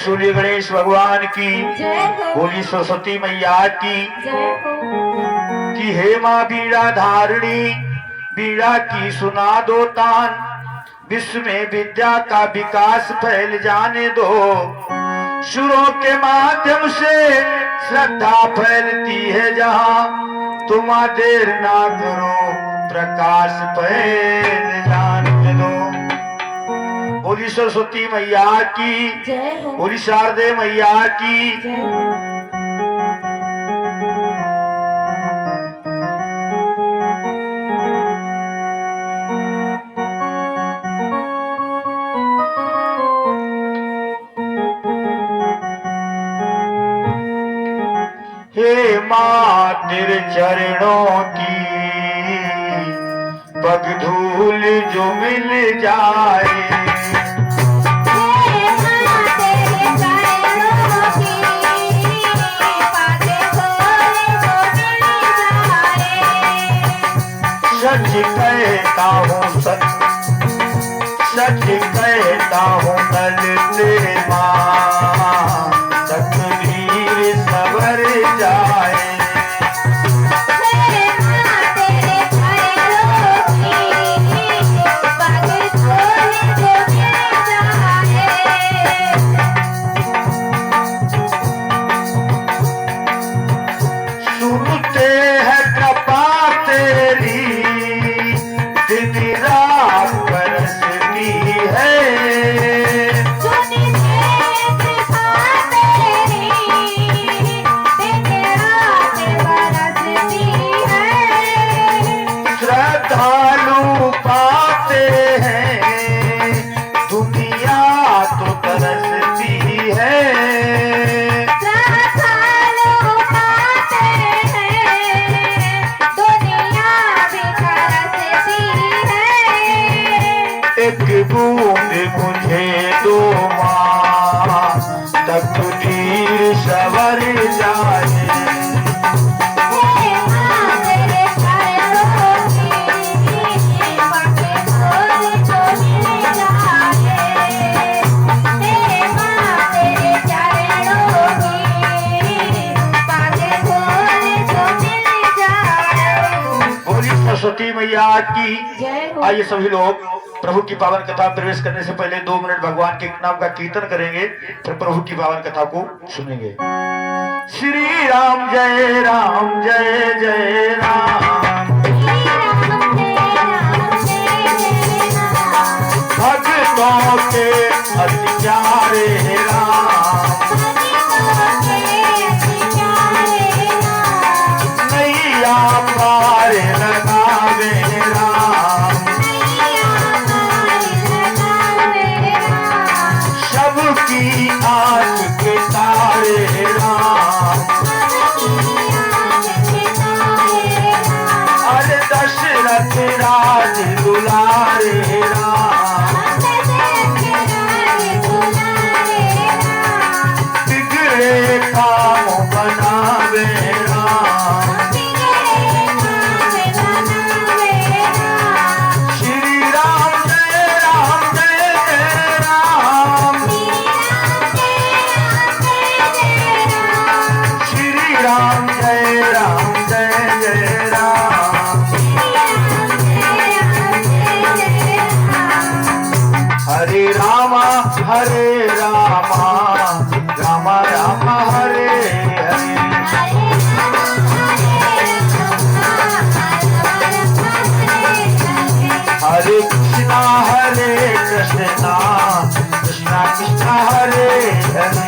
सूर्य गणेश भगवान की, बोली सरस्वती मैया की हे माँ बीड़ा धारणी, बीड़ा की सुना दो तान, विश्व में विद्या का विकास फैल जाने दो, सुरों के माध्यम से श्रद्धा फैलती है जहाँ, तुम देर ना करो प्रकाश फैल जाने दो। बोली सरस्वती मैया की, बोली शारदे मैया की। हे माँ तेरे चरणों की पग धूल जो मिल जाए, सच कहता हूँ सच कहता हूँ नल माँ तकदीर सवर जाए। सरस्वती मैया की जय हो। आइए सभी लोग प्रभु की पावन कथा में प्रवेश करने से पहले 2 मिनट भगवान के नाम का कीर्तन करेंगे, फिर प्रभु की पावन कथा को सुनेंगे। श्री राम जय राम जय जय राम, भक्तों के अति प्यारे राम, नैया पार लगावे राम, सबकी आँख के तारे राम, अरे दशरथ राज दुलारे राम, बिगड़े काम बनावे राम, श्री राम जय राम जय जय राम, श्री राम जय राम जय जय राम, हरे रामा राम राम हरे हरे, हरे कृष्णा कृष्णा कृष्णा हरे हरे,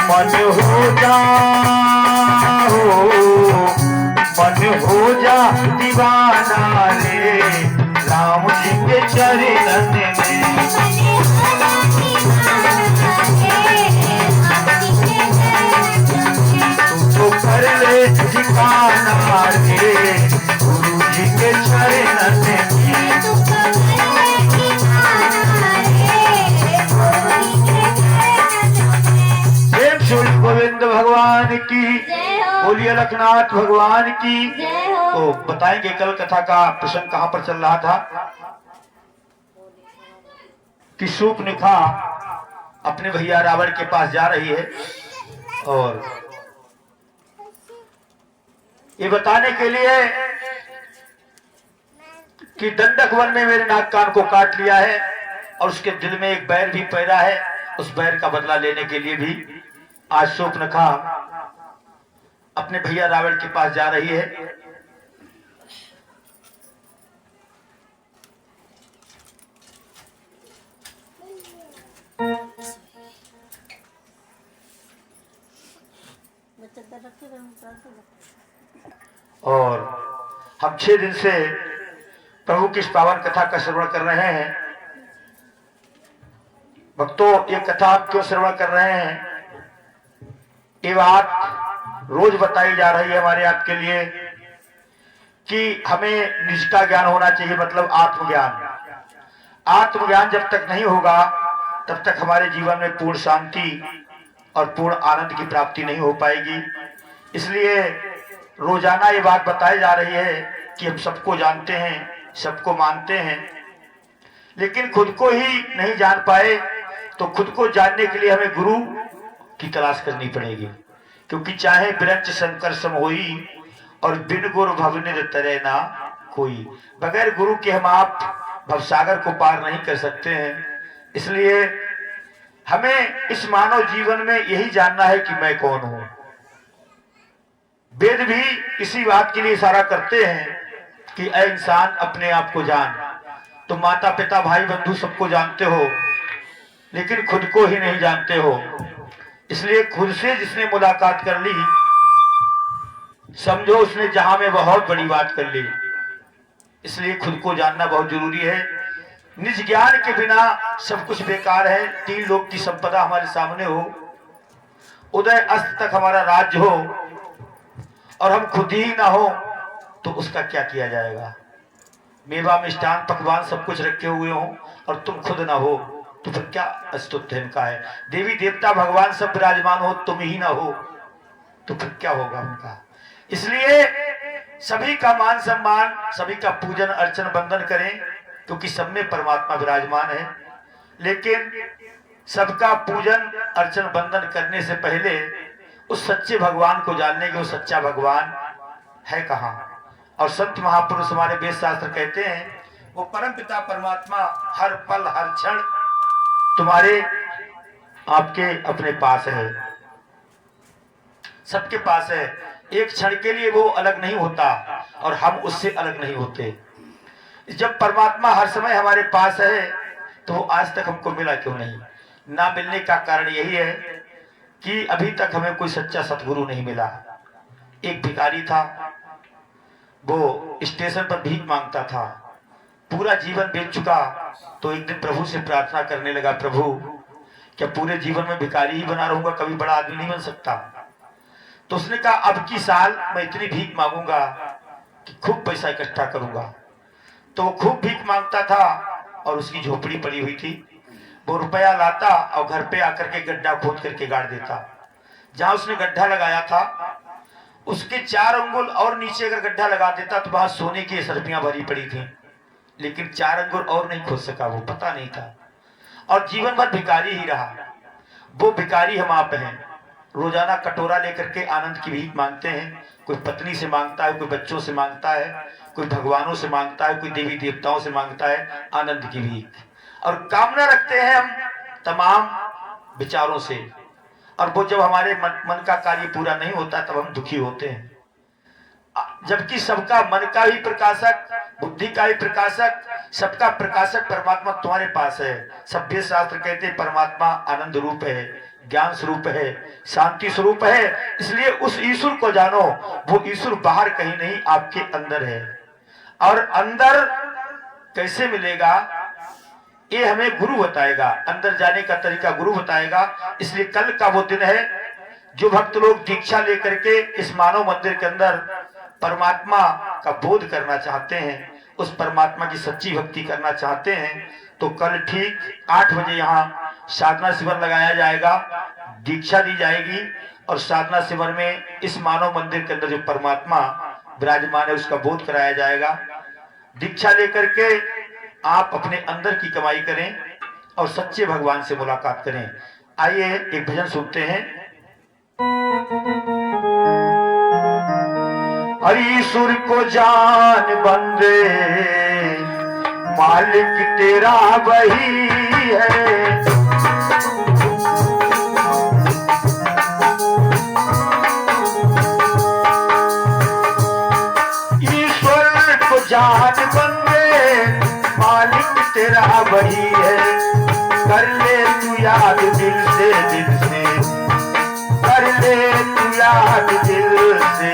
मन हो जा दीवाना रे राम जी के चरणन में, तो कर ले ठिकाना रे गुरु जी के चरणन में, प्रेम से गोविंद भगवान की, बोलिए अलखनाथ भगवान की। तो बताएंगे कल कथा का प्रसंग कहां पर चल रहा था कि शूर्पणखा अपने भैया रावण के पास जा रही है और ये बताने के लिए कि दंडक वन ने मेरे नाक कान को काट लिया है और उसके दिल में एक बैर भी पैदा है, उस बैर का बदला लेने के लिए भी आज शूर्पणखा अपने भैया रावण के पास जा रही है। और हम 6 दिन से प्रभु की इस पावन कथा का श्रवण कर रहे हैं। भक्तों, ये कथा आप क्यों श्रवण कर रहे हैं? ये बात रोज बताई जा रही है हमारे आपके लिए कि हमें निज का ज्ञान होना चाहिए, मतलब आत्मज्ञान। आत्मज्ञान जब तक नहीं होगा तब तक हमारे जीवन में पूर्ण शांति और पूर्ण आनंद की प्राप्ति नहीं हो पाएगी। इसलिए रोजाना ये बात बताई जा रही है कि हम सबको जानते हैं, सबको मानते हैं, लेकिन खुद को ही नहीं जान पाए तो खुद को जानने के लिए हमें गुरु की तलाश करनी पड़ेगी। क्योंकि चाहे बिरंच शंकर सम होई और बिन गुरु भवनिधि तरे ना कोई, बगैर गुरु के हम आप भवसागर को पार नहीं कर सकते हैं। इसलिए हमें इस मानव जीवन में यही जानना है कि मैं कौन हूं। वेद भी इसी बात के लिए इशारा करते हैं कि ऐ इंसान अपने आप को जान। तुम माता पिता भाई बंधु सबको जानते हो लेकिन खुद को ही नहीं जानते हो। इसलिए खुद से जिसने मुलाकात कर ली समझो उसने जहां में बहुत बड़ी बात कर ली। इसलिए खुद को जानना बहुत जरूरी है। निज ज्ञान के बिना सब कुछ बेकार है। 3 लोक की संपदा हमारे सामने हो, उदय अस्त तक हमारा राज्य हो और हम खुद ही ना हो तो उसका क्या किया जाएगा? मेवा मिष्ठान पकवान सब कुछ रखे हुए हो और तुम खुद ना हो तो फिर क्या अस्तित्व इनका है? देवी देवता भगवान सब विराजमान हो, तुम ही ना हो तो फिर क्या होगा उनका? इसलिए सभी का मान सम्मान, सभी का पूजन अर्चन वंदन करें क्योंकि सब में परमात्मा विराजमान है। लेकिन सबका पूजन अर्चन वंदन करने से पहले उस सच्चे भगवान को जानने के वो सच्चा भगवान है कहाँ। और संत महापुरुष हमारे वेद शास्त्र कहते हैं वो परम पिता परमात्मा हर पल हर क्षण तुम्हारे आपके अपने पास है, सबके पास है। एक क्षण के लिए वो अलग नहीं होता और हम उससे अलग नहीं होते। जब परमात्मा हर समय हमारे पास है तो वो आज तक हमको मिला क्यों नहीं? ना मिलने का कारण यही है कि अभी तक हमें कोई सच्चा सतगुरु नहीं मिला। एक भिखारी था, वो स्टेशन पर भीख मांगता था, पूरा जीवन बीत चुका। तो एक दिन प्रभु से प्रार्थना करने लगा, प्रभु क्या पूरे जीवन में भिखारी ही बना रहूंगा, कभी बड़ा आदमी नहीं बन सकता? तो उसने कहा अब की साल मैं इतनी भीख मांगूंगा कि खूब पैसा इकट्ठा करूंगा। तो वो खूब भीख मांगता था और उसकी झोपड़ी पड़ी हुई थी। वो रुपया लाता और घर पे आकर के गड्ढा खोद करके गाड़ देता। जहां उसने गड्ढा लगाया था उसके 4 अंगुल और नीचे अगर गड्ढा लगा देता तो वहां सोने की सरपियां भरी पड़ी थी, लेकिन 4 अंगुल और नहीं खोद सका, वो पता नहीं था और जीवन भर भिखारी ही रहा। वो भिखारी हम आप हैं, रोजाना कटोरा लेकर के आनंद की भीख मांगते हैं। कोई पत्नी से मांगता है, कोई बच्चों से मांगता है, कोई भगवानों से मांगता है, कोई देवी देवताओं से मांगता है आनंद की भीख। और कामना रखते हैं हम तमाम विचारों से, और वो जब हमारे मन का कार्य पूरा नहीं होता तब हम दुखी होते हैं। जबकि सबका मन का ही प्रकाशक, बुद्धि का ही प्रकाशक, सबका प्रकाशक परमात्मा तुम्हारे पास है। सभ्य शास्त्र कहते हैं परमात्मा आनंद रूप है, ज्ञान स्वरूप है, शांति स्वरूप है। इसलिए उस ईश्वर को जानो, वो ईश्वर बाहर कहीं नहीं आपके अंदर है। और अंदर कैसे मिलेगा ये हमें गुरु बताएगा, अंदर जाने का तरीका गुरु बताएगा। इसलिए कल का वो दिन है जो भक्त लोग दीक्षा लेकर के इस मानव मंदिर के अंदर परमात्मा का बोध करना चाहते हैं, उस परमात्मा की सच्ची भक्ति करना चाहते हैं, तो कल ठीक 8 बजे यहाँ साधना शिविर लगाया जाएगा, दीक्षा दी जाएगी। और साधना शिविर में इस मानव मंदिर के अंदर जो परमात्मा विराजमान है उसका बोध कराया जाएगा। दीक्षा लेकर के आप अपने अंदर की कमाई करें और सच्चे भगवान से मुलाकात करें। आइए एक भजन सुनते हैं। ईश्वर को जान बंदे मालिक तेरा वही है, ईश्वर को जान बंदे मालिक तेरा वही है। कर ले तू याद दिल से, दिल से कर ले तू याद दिल से,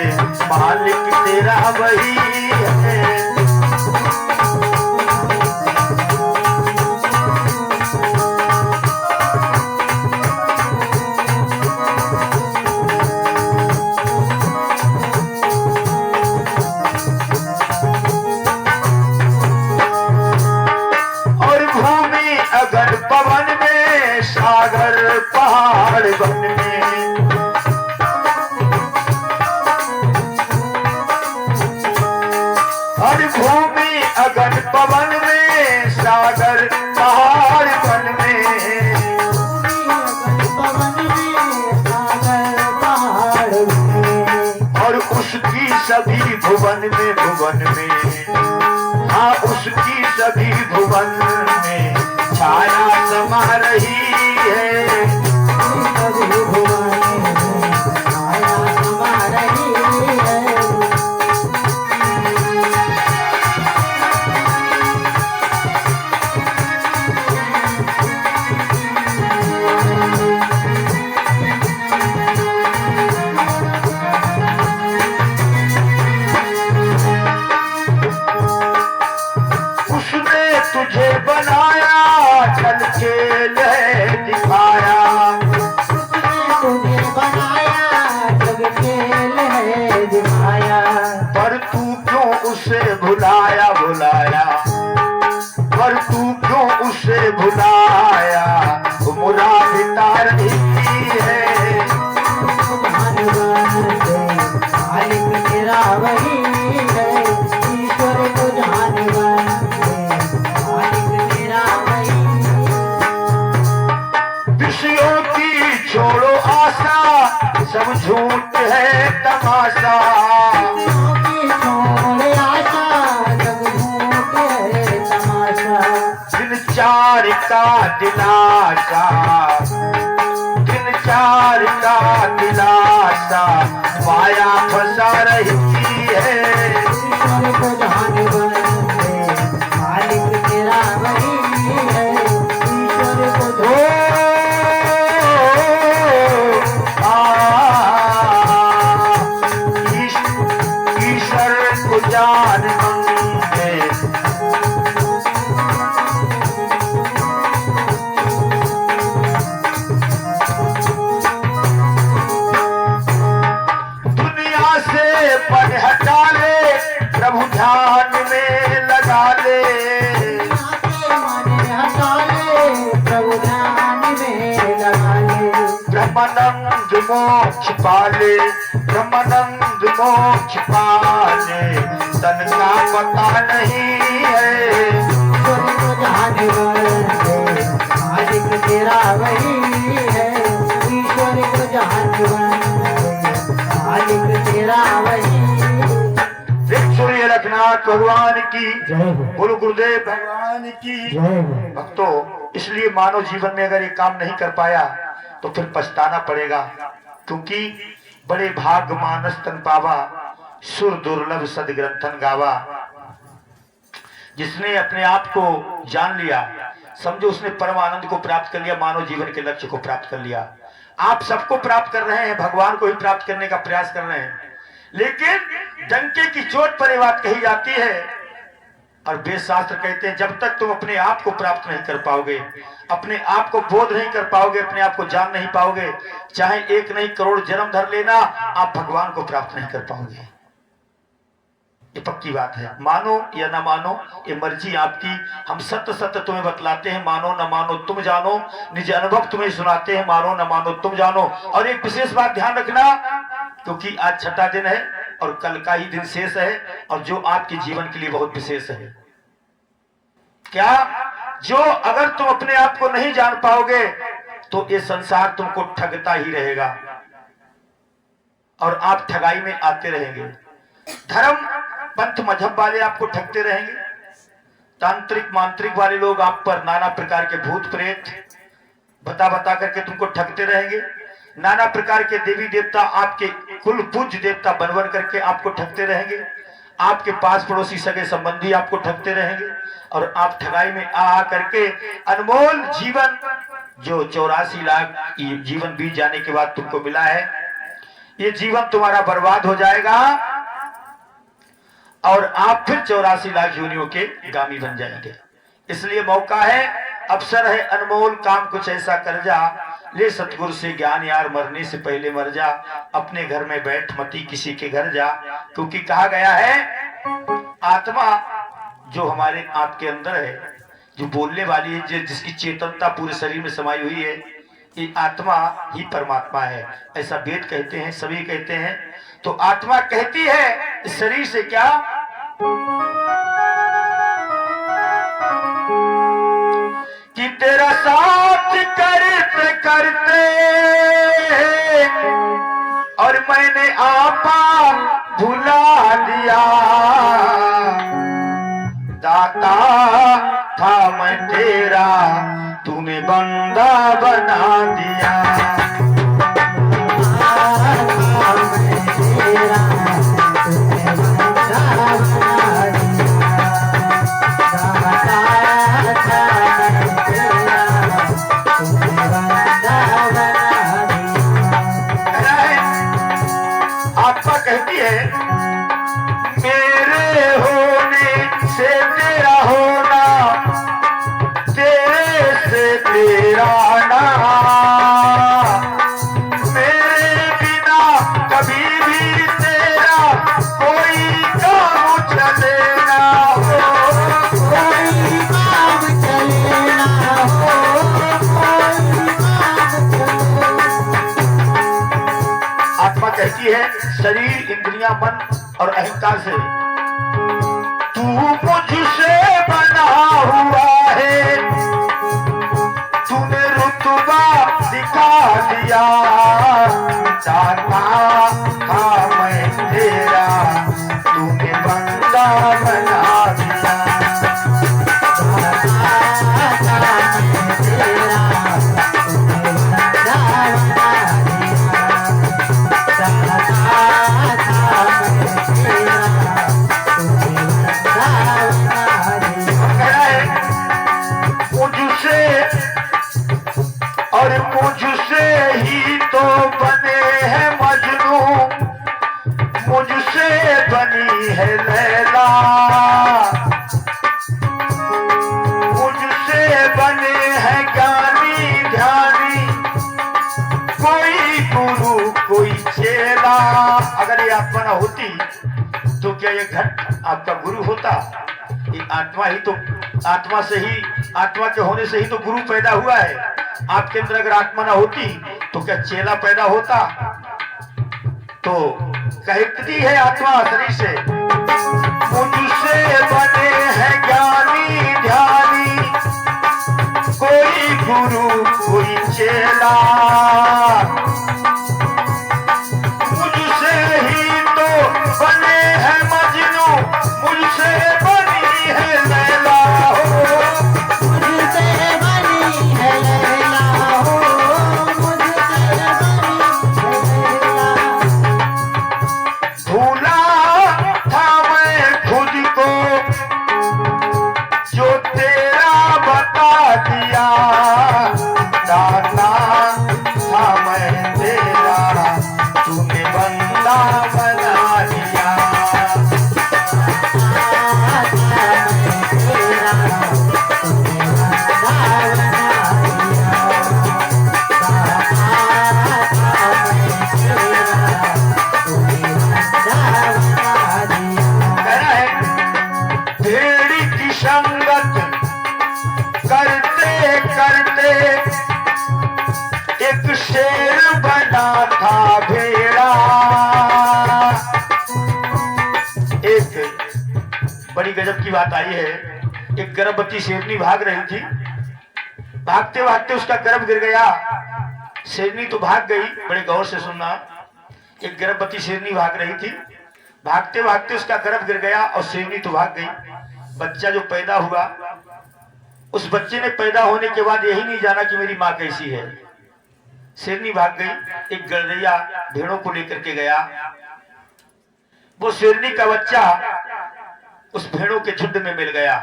मालिक तेरा वही है। और भूमि अगर पवन में, सागर पहाड़ वन में, और भूमि अगर पवन में, सागर पहाड़ वन में, और उसकी सभी भुवन में, भुवन में, हाँ उसकी सभी भुवन में छाया समा रही है। तुझे बनाया, चल के ले दिखाया, सब झूठ है तमाशा। दिन चार का दिलासा, दिन चार का दिलासा, माया फंसा रही है। मालिक तेरा वही है, ईश्वर को ईश्वर को जान मंगे। दुनिया से मन हटा ले, प्रभु ध्यान में लगा ले। ब्रह्मानंद मोक्ष पाले, ब्रह्मानंद मोक्ष पाले, तन का पता नहीं है। मालिक तेरा वही है, ईश्वर को जान मालिक तेरा वही। सूर्य रघुनाथ भगवान की, जय हो, गुरु गुरुदेव भगवान की। जय हो। भक्तों, इसलिए मानव जीवन में अगर ये काम नहीं कर पाया तो फिर पछताना पड़ेगा, क्योंकि बड़े भाग मानस तन पावा, सुर दुर्लभ सदग्रंथन गावा। जिसने अपने आप को जान लिया, समझो उसने परम आनंद को प्राप्त कर लिया, मानव जीवन के लक्ष्य को प्राप्त कर लिया। आप सबको प्राप्त कर रहे हैं, भगवान को ही प्राप्त करने का प्रयास कर रहे हैं, लेकिन डंके की चोट पर यह बात कही जाती है और वेद शास्त्र कहते हैं, जब तक तुम अपने आप को प्राप्त नहीं कर पाओगे, अपने आप को बोध नहीं कर पाओगे, अपने आप को जान नहीं पाओगे, चाहे 1 नहीं करोड़ जन्म धर लेना, आप भगवान को प्राप्त नहीं कर पाओगे। ये पक्की बात है। मानो या ना मानो, ये मर्जी आपकी। हम सत्य सत्य तुम्हें बतलाते हैं, मानो न मानो तुम जानो। निज अनुभव तुम्हें सुनाते हैं, मानो न मानो तुम जानो। और एक विशेष बात ध्यान रखना, क्योंकि आज छठा दिन है और कल का ही दिन शेष है, और जो आपके जीवन के लिए बहुत विशेष है। क्या? जो अगर तुम अपने आप को नहीं जान पाओगे तो ये संसार तुमको ठगता ही रहेगा और आप ठगाई में आते रहेंगे। धर्म पंथ मजहब वाले आपको ठगते रहेंगे, तांत्रिक मांत्रिक वाले लोग आप पर नाना प्रकार के भूत प्रेत बता बता करके तुमको ठगते रहेंगे। नाना प्रकार के देवी देवता आपके कुल पूज्य देवता बन बन करके आपको ठगते रहेंगे। आपके पास पड़ोसी सगे संबंधी आपको ठगते रहेंगे और आप ठगाई में आ करके अनमोल जीवन जो 84 लाख जीवन बीत जाने के बाद तुमको मिला है, ये जीवन तुम्हारा बर्बाद हो जाएगा और आप फिर 84 लाख योनियों के गामी बन जाएंगे। इसलिए मौका है, अवसर है अनमोल, काम कुछ ऐसा कर जा, ले सतगुरु से ज्ञान यार, मरने से पहले मर जा। अपने घर में बैठ, मती किसी के घर जा, क्योंकि कहा गया है आत्मा जो हमारे आपके अंदर है, जो बोलने वाली है, जिसकी चेतनता पूरे शरीर में समाई हुई है, ये आत्मा ही परमात्मा है। ऐसा वेद कहते हैं, सभी कहते हैं। तो आत्मा कहती है इस शरीर से क्या, कि तेरा साथ करते करते और मैंने आपा भुला दिया। दाता था मैं तेरा, तूने बंदा बना दिया। आत्मा कहती है मेरे होने से तेरा होना, तेरे से तेरा आना, मेरे बिना कभी भी तेरा कोई काम चले ना हो, कोई काम चले ना हो, आत्मा कहती है शरीर, इंद्रियां, मन और अहंकार से तू मुझसे बना हुआ है, तूने रुतबा दिखा दिया। और मुझसे ही तो बने हैं मजनू, मुझसे बनी है लैला, मुझसे बने हैं ज्ञानी ध्यानी, कोई गुरु कोई चेला। अगर ये आत्मा ना होती तो क्या ये घट आपका गुरु होता? ये आत्मा ही तो, आत्मा से ही, आत्मा के होने से ही तो गुरु पैदा हुआ है। आपके अंदर अगर आत्मा ना होती तो क्या चेला पैदा होता? तो कहती है आत्मा शरीर से, मुझसे बने हैं ज्ञानी ध्यानी, कोई गुरु कोई चेला, मुझसे ही तो बने हैं मजनू, मुझसे बनी है लैला हो, मुझसे बनी है लैला हो, मुझसे बनी है लैला। भूला था मैं खुद को जो तेरा बता दिया, दाता था मैं तेरा तूने बंदा बना दिया। कहना है भेड़ी की संगत करते करते एक शेर बना था भेड़ा। एक बड़ी गजब की बात आई है, एक गर्भवती शेरनी भाग रही थी, भागते भागते उसका गर्भ गिर गया। शेरनी तो भाग गई, बड़े गौर से सुनना, एक गर्भवती शेरनी भाग रही थी, भागते भागते उसका गर्भ गिर गया और शेरनी तो भाग गई। बच्चा जो पैदा हुआ, उस बच्चे ने पैदा होने के बाद यही नहीं जाना कि मेरी माँ कैसी है। शेरनी भाग गई, एक गड़रिया भेड़ों को लेकर के गया। वो शेरनी का बच्चा उस भेड़ों के झुंड में मिल गया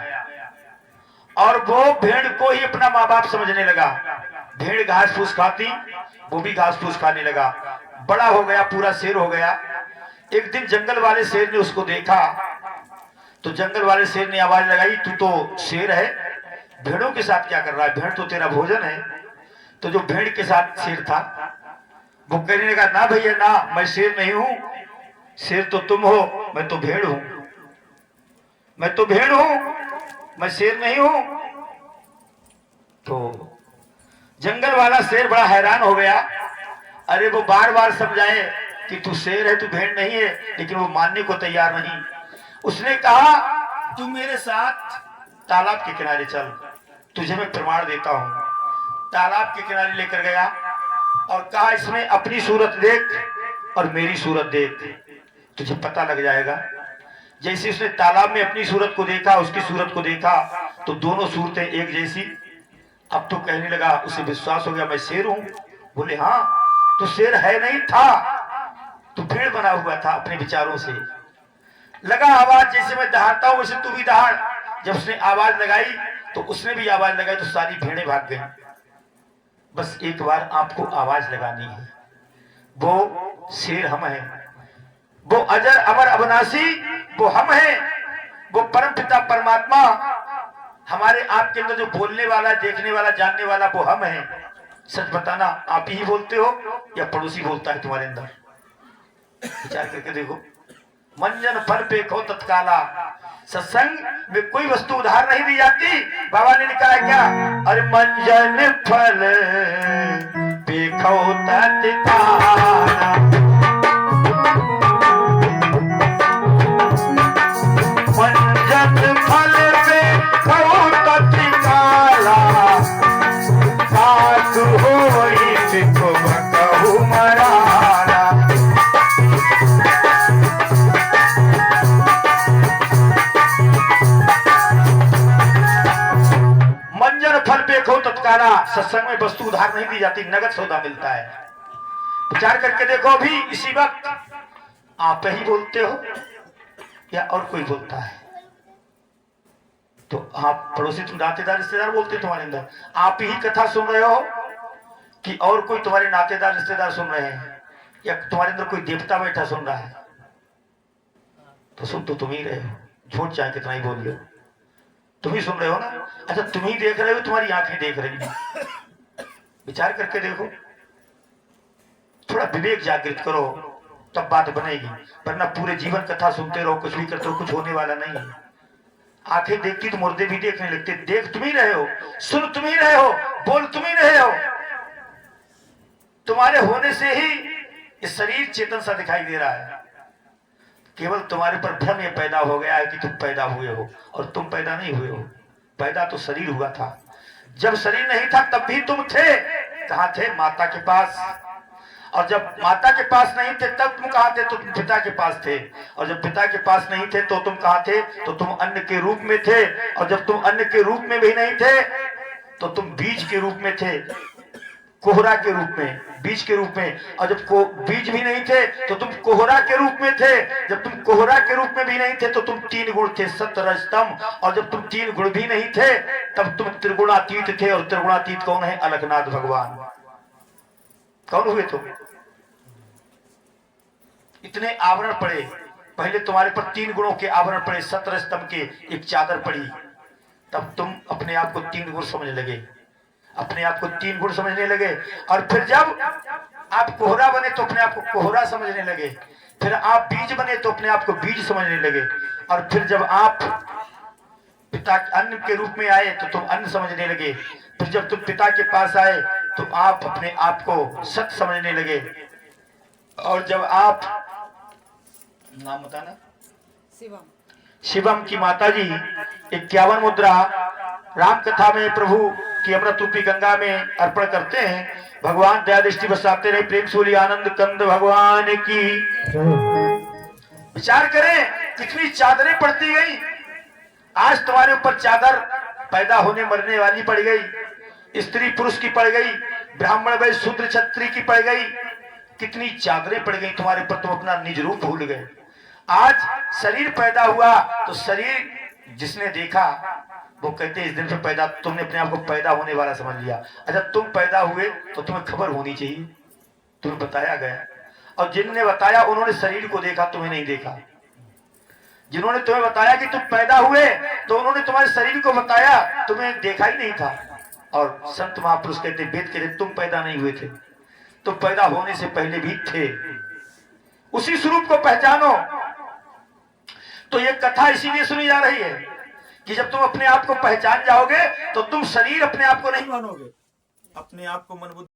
और वो भेड़ को ही अपना माँ बाप समझने लगा। भेड़ घास फूस खाती, वो भी घास फूस खाने लगा, बड़ा हो गया, पूरा शेर हो गया। एक दिन जंगल वाले शेर ने उसको देखा तो जंगल वाले शेर ने आवाज लगाई, तू तो शेर है, भेड़ों के साथ क्या कर रहा है? भेड़ तो तेरा भोजन है। तो जो भेड़ के साथ शेर था वो कहने लगा, ना भैया ना, मैं शेर नहीं हूं, शेर तो तुम हो, मैं तो भेड़ हूं, मैं तो भेड़ हूं, मैं शेर नहीं हूं। तो जंगल वाला शेर बड़ा हैरान हो गया। अरे वो बार बार समझाए कि तू शेर है, तू भेड़ नहीं है, लेकिन वो मानने को तैयार नहीं। उसने कहा, तू मेरे साथ तालाब के किनारे चल, तुझे मैं प्रमाण देता हूं। तालाब के किनारे लेकर गया और कहा, इसमें अपनी सूरत देख और मेरी सूरत देख, तुझे पता लग जाएगा। जैसे उसने तालाब में अपनी सूरत को देखा, उसकी सूरत को देखा, तो दोनों सूरतें एक जैसी। अब तो कहने लगा, उसे विश्वास हो गया, मैं शेर हूं। बोले, हाँ तो शेर है नहीं था, तू भेड़ बना हुआ था अपने विचारों से। लगा आवाज, जैसे मैं दहाड़ता हूं वैसे तू भी दहाड़। जब उसने आवाज लगाई तो उसने भी आवाज लगाई, तो सारी भेड़ें भाग गई। बस एक बार आपको आवाज लगानी है, वो शेर हम हैं, वो अजर अमर अविनाशी वो हम हैं, वो परम पिता परमात्मा हमारे आपके अंदर जो बोलने वाला, देखने वाला, जानने वाला वो हम हैं। सच बताना, आप ही बोलते हो या पड़ोसी बोलता है तुम्हारे अंदर? विचार करके देखो। मंजन फल पे खो तत्काला, सत्संग में कोई वस्तु उधार नहीं दी जाती। बाबा ने लिखा है क्या? अरे मंजन फल पे खो तत्काला, मंजन फल पे खो तत्काला, साथ होई सिखो कहू मरारा। मंजन फल पे खो तत्काला, सत्संग में वस्तु उधार नहीं दी जाती, नगद सौदा मिलता है। विचार करके देखो, अभी इसी वक्त आप ही बोलते हो या और कोई बोलता है? तो आप पड़ोसी, तुम नातेदार रिश्तेदार बोलते तुम्हारे अंदर। आप ही कथा सुन रहे हो कि और कोई तुम्हारे नातेदार रिश्तेदार सुन रहे हैं, या तुम्हारे अंदर कोई देवता बैठा सुन रहा है? तो सुन तो तुम ही रहे हो, झूठ चाहे कितना ही बोल लो, तुम ही सुन रहे हो ना। अच्छा तुम ही देख रहे हो, तुम्हारी आंखें देख रही हैं। विचार करके देखो, थोड़ा विवेक जागृत करो, तब बात बनेगी। वरना पूरे जीवन कथा सुनते रहो, कुछ भी करते रहो, कुछ होने वाला नहीं है। आंखें देखती तो मुर्दे भी देखने लगते। देख तुम ही रहे हो, सुन तुम ही रहे हो, बोल तुम ही रहे हो। तुम्हारे होने से ही ये शरीर चेतन सा दिखाई दे रहा है। केवल तुम्हारे पर भ्रम ये पैदा हो गया है कि तुम पैदा हुए हो, और तुम पैदा नहीं हुए हो। पैदा तो शरीर हुआ था। जब शरीर नहीं था तब भी तुम थे। कहाँ थे? माता के पास। और जब माता के पास नहीं थे तब तुम कहाँ थे? तो तुम पिता के पास थे। और जब पिता के पास नहीं थे तो तुम कहाँ थे? तो तुम अन्न के रूप में थे। और जब तुम अन्न के रूप में भी नहीं थे तो तुम बीज के रूप में थे, कोहरा के रूप में, बीज के रूप में। और जब बीज भी नहीं थे तो तुम कोहरा के रूप में थे। जब तुम कोहरा के रूप में भी नहीं थे तो तुम तीन गुण थे, सत्व रज तम। और जब तुम तीन गुण भी नहीं थे तब तुम त्रिगुणातीत थे। और त्रिगुणातीत कौन है? अलखनाथ भगवान। कौन हुए तुम? इतने आवरण पड़े, पहले तुम्हारे पर तीन गुणों के आवरण पड़े, सत्व स्तंभ के एक चादर पड़ी, तब तुम अपने आप को तीन गुण समझने लगे, अपने आप को तीन गुण समझने लगे। और फिर जब आप कोहरा बने तो अपने आप को कोहरा समझने लगे। फिर आप बीज बने तो अपने आप को बीज समझने लगे। और फिर जब आप पिता अन्न के रूप में आए तो तुम अन्न समझने लगे। फिर जब तुम पिता के पास आए तो आप अपने आप को सत्य समझने लगे। और जब आप, नाम बताना, शिवम की माता जी 51 मुद्रा राम कथा में प्रभु की अमृत रूपी गंगा में अर्पण करते हैं। भगवान दया दृष्टि बसाते रहे। प्रेम सूली आनंद कंद भगवान की। विचार करें कितनी चादरें पड़ती गई। आज तुम्हारे ऊपर चादर पैदा होने मरने वाली पड़ गई, स्त्री पुरुष की पड़ गई, ब्राह्मण वैश्य शूद्र क्षत्रिय की पड़ गई। कितनी चादरें पड़ गई तुम्हारे ऊपर, तुम अपना निज रूप भूल गए। आज शरीर पैदा हुआ तो शरीर जिसने देखा वो कहते इस दिन से पैदा, तुमने अपने आप को पैदा होने वाला समझ लिया। अच्छा तुम पैदा हुए तो तुम्हें खबर होनी चाहिए, तुम्हें बताया गया। और जिनने बताया उन्होंने शरीर को देखा, तुम्हें नहीं देखा। जिन्होंने तुम्हें बताया कि तुम पैदा हुए तो उन्होंने तुम्हारे शरीर को बताया, तुम्हें देखा ही नहीं था। और संत महापुरुष कहते, वेद कहते तुम पैदा नहीं हुए थे, तुम पैदा होने से पहले भी थे। उसी स्वरूप को पहचानो। तो ये कथा इसीलिए सुनी जा रही है कि जब तुम अपने आप को पहचान जाओगे तो तुम शरीर अपने आप को नहीं मानोगे, अपने आप को मन बुद्धि